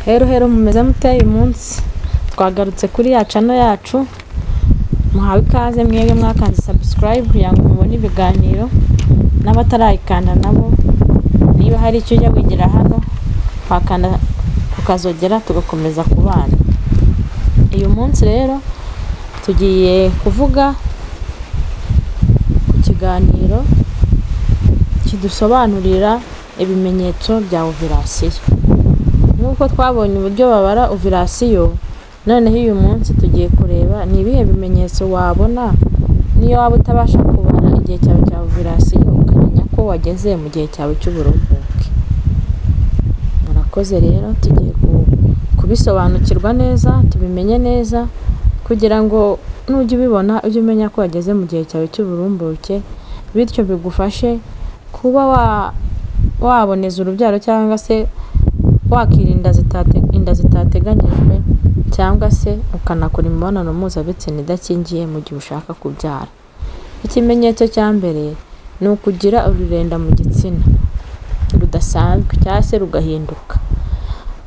Hero mumeze mute uyu munsi twagarutse kuri ya channel yacu muhawe ikaze mwebwe mwakanze subscribe kugira ngo mubone ibiganiro n'abatarayikanda nabo niba hari icyo ujya wigira hano wakanda ukazogera tugakomeza kubana. Uyu munsi rero tugiye kuvuga ku kiganiro kidusobanurira ibimenyetso bya ovulation. Nkuko twabonye uburyo babara ovulation, noneho uyu munsi tugiye kureba ni ibihe bimenyetso wabona niyo waba utabasha kubara igihe cyawe cya ovulation ukamenya ko wageze mu gihe cyawe cy'uburumbuke. Murakoze rero tugiye kubisobanukirwa neza, tubimenye neza kugira ngo nujya ubibona ujye umenya ko wageze mu gihe cyawe cy'uburumbuke, bityo bigufashe kuba waboneza urubyaro cyangwa se wakirinda inda zitateganyijwe cyangwa se ukanakora imibonano mpuzabitsina idakingiye mu gihe ushaka kubyara. Ikimenyetso cya mbere ni ukugira ururenda mu gitsina rudasanzwe cyangwa se rugahinduka.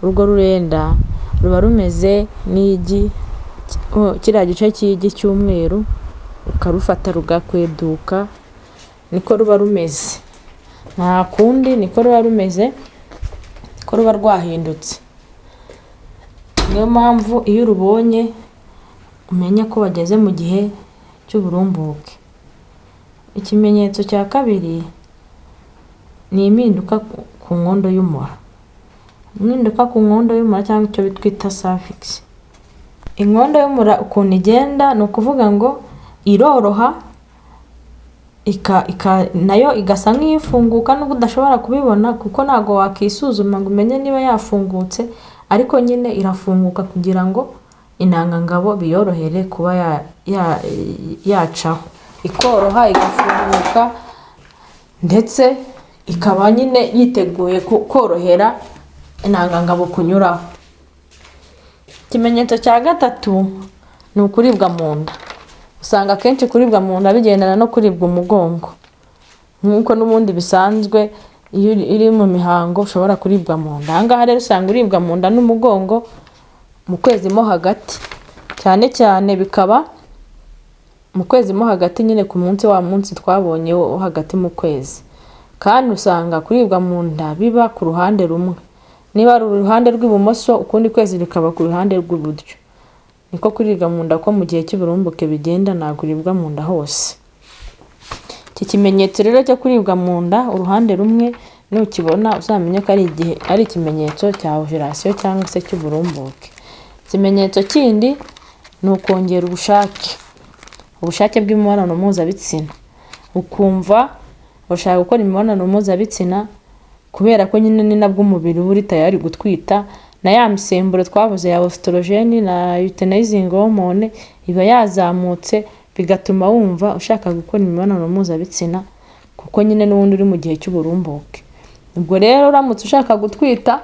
Urwo rurenda ruba rumeze n'igi, kiriya gice cy'igi cy'umweru ukarufata rugakweduka, niko ruba rumeze, nta kundi niko ruba rumeze, ko ruba rwahindutse. Niyo mpamvu iyo urubonye umenya ko wageze mu gihe cy'uburumbuke. Ikimenyetso cya kabiri ni impinduka ku nkondo y'umura. Impinduka ku nkondo y'umura cyangwa icyo twita cervix. Inkondo y'umura ukuntu igenda ni ukuvuga ngo iroroha nayo igasa nk'ifunguka nubwo udashobora kubibona kuko ntago wakisuzuma ngo umenye niba yafungutse, ariko nyine irafunguka kugira ngo intangangabo biyorohere kuba yacaho, ikoroha igafunguka ndetse ikaba nyine yiteguye korohera intangangabo kunyuraho. Ikimenyetso cya gatatu ni ukuribwa mu nda. Usanga akenshi kuribwa mu nda bigendana no kuribwa umugongo, nk'uko n'ubundi bisanzwe iyo iri mu mihango ushobora kuribwa mu nda. Aha ngaha rero usanga uribwa mu nda n'umugongo mu kwezi mo hagati, cyane cyane bikaba mu kwezi mo hagati, nyine ku munsi wa munsi twabonye wo hagati mu kwezi. Kandi usanga kuribwa mu nda biba ku ruhande rumwe, niba ari uruhande rw'ibumoso ukundi kwezi bikaba ku ruhande rw'iburyo. Niko kuribwa mu nda ko mu gihe cy'uburumbuke bigenda, ntabwo uribwa mu nda hose. Iki kimenyetso rero cyo kuribwa mu nda uruhande rumwe nukibona uzamenye ko ari ikimenyetso cya ovulation cyangwa se cy'uburumbuke. Ikimenyetso kindi ni ukongera ubushake bw'imibonano mpuzabitsina. Ukumva ushaka gukora imibonano mpuzabitsina kubera ko nyine ni nabwo umubiri uri tayari gutwita, na ya misemburo twavuze ya oestrogene na luteinizing hormone iba yazamutse, bigatuma wumva ushaka gukora imibonano mpuzabitsina kuko nyine n'ubundi uri mu gihe cy'uburumbuke. Ubwo rero uramutse ushaka gutwita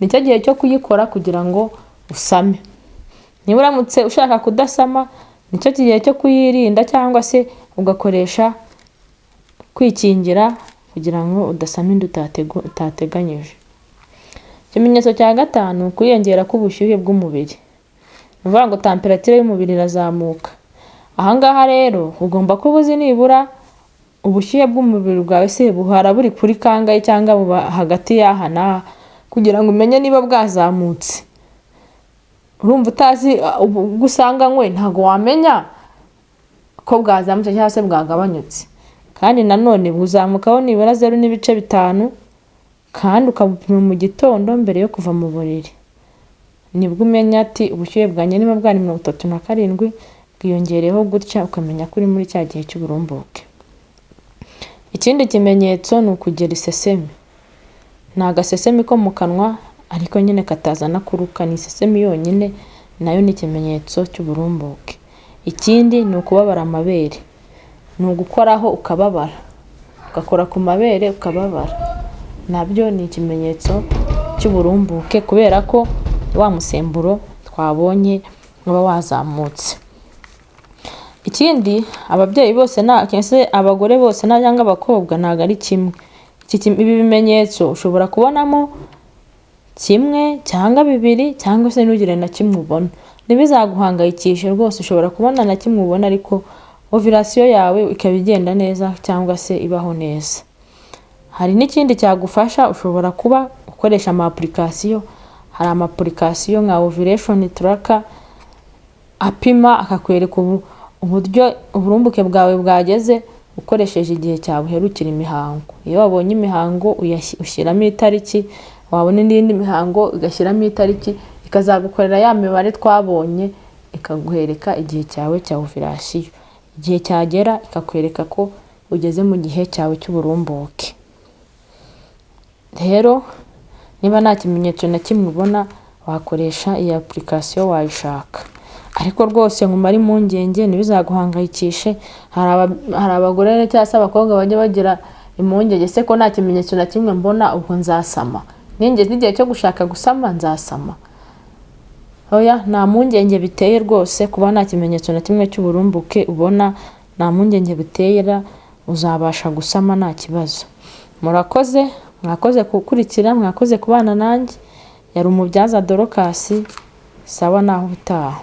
nicyo gihe cyo kuyikora kugira ngo usame. Niba uramutse ushaka kudasama nicyo gihe cyo kuyirinda cyangwa se ugakoresha kwikingira kugira ngo udasama inda utateganyije. Ikimenyetso cya gatanu kwiyongera k'ubushyuhe bw'umubiri. Ni ukuvuga ngo temperature y'umubiri irazamuka. Aha ngaha rero ugomba kuba uzi nibura ubushyuhe bw'umubiri bwawe se buhara buri kuri kangahe cyangwa buba hagati y'aha n'aha kugira ngo umenye niba bwazamutse. Urumva utazi gusanganywe ntago wamenya ko bwazamutse cyangwa se bwagabanyutse. Kandi nanone buzamukaho nibura 0.5 kandi ukabupima mu gitondo mbere yo kuva mu buriri. Nibwo umenya ati ubushyuhe bwanjye niba bwari 37 bwiyongereho gutya, ukamenya ko uri muri cya gihe cy'uburumbuke. Ikindi kimenyetso ni ukugira isesemi. Ni agasesemi ko mu kanwa ariko nyine katazana kuruka, ni isesemi yonyine, nayo ni ikimenyetso cy'uburumbuke. Ikindi ni ukubabara amabere. Ni ugukoraho ukababara, ugakora ku mabere ukababara, nabyo ni ikimenyetso cy'uburumbuke kubera ko wa musemburo twabonye uba wazamutse. Ikindi ababyeyi bose cyangwa abagore bose cyangwa abakobwa ntabwo ari kimwe. Ibi bimenyetso ushobora kubonamo kimwe cyangwa bibiri cyangwa se ntugire na kimwe ubona. Ntibizaguhangayikishe rwose, ushobora kubona na kimwe ubona ariko ovulation yawe ikaba igenda neza cyangwa se ibaho neza. Hari n'ikindi cyagufasha, ushobora kuba ukoresha ama application. Hari ama application nka ovulation tracker apima akakwereka uburyo uburumbuke bwawe bwageze ukoresheje igihe cyawe uherukira imihango. Iyo wabonye imihango ushyiramo itariki, wabona n'indi mihango ugashyiramo itariki, ikazagukorera ya mibare twabonye, ikaguhereka igihe cyawe cya ovulation. Igihe cyagera ikakwereka ko ugeze mu gihe cyawe cy'uburumbuke. Rero niba nta kimenyetso na kimwe ubona, wakoresha iyi application wayishaka. Ariko rwose nkumara impungenge ntibizaguhangayikishe. Hari abagore cyangwa se abakobwa bajya bagira impungenge, se ko nta kimenyetso na kimwe mbona ubwo nzasama, ningeze igihe cyo gushaka gusama nzasama. Oya, nta mpungenge biteye rwose kuba nta kimenyetso na kimwe cy'uburumbuke ubona, nta mpungenge bitera, uzabasha gusama nta kibazo. Mwakoze gukurikira, mwakoze kubana nanjye. Yari umubyaza Dorcas. Sawa naho utaha.